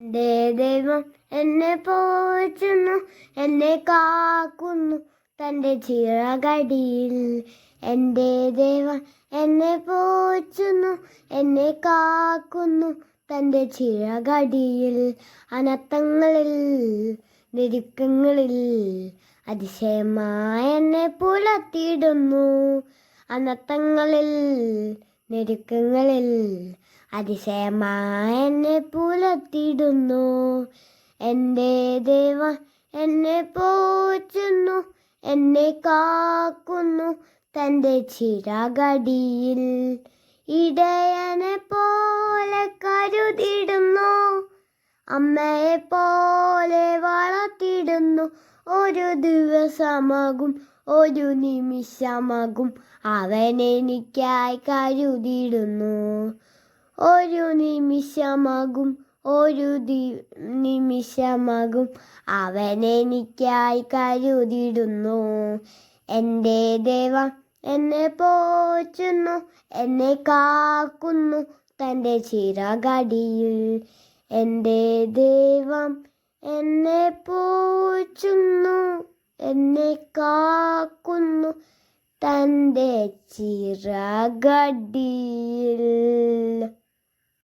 എൻ്റെ ദൈവം എന്നെ പോറ്റുന്നു, എന്നെ കാക്കുന്നു തൻ്റെ ചിറകടിയിൽ. എൻ്റെ ദൈവം എന്നെ പോറ്റുന്നു, എന്നെ കാക്കുന്നു തൻ്റെ ചിറകടിയിൽ. അനർത്ഥങ്ങളിൽ ഞെരുക്കങ്ങളിൽ അതിശയമായി എന്നെ പുലർത്തിയിടുന്നു. അനർത്ഥങ്ങളിൽ ഞെരുക്കങ്ങളിൽ അതിശയമായി എന്നെ പുലർത്തിയിടുന്നു. എൻ്റെ ദൈവം എന്നെ പോറ്റുന്നു, എന്നെ കാക്കുന്നു തൻ്റെ ചിറകടിയിൽ. ഇടയനെ പോലെ കരുതിയിടുന്നു, അമ്മയെ പോലെ വളർത്തിയിടുന്നു. ഒരു ദിവസമാകും, ഒരു നിമിഷമാകും, അവനെനിക്കായി കരുതിയിടുന്നു. ഒരു നിമിഷമാകും, ഒരു നിമിഷമാകും, അവനെനിക്കായി കരുതിയിടുന്നു. എൻ്റെ ദൈവം എന്നെ പോറ്റുന്നു, എന്നെ കാക്കുന്നു തൻ്റെ ചിറകടിയിൽ. എൻ്റെ ദൈവം എന്നെ പോറ്റുന്നു, എന്നെ കാക്കുന്നു തൻ്റെ ചിറകടിയിൽ.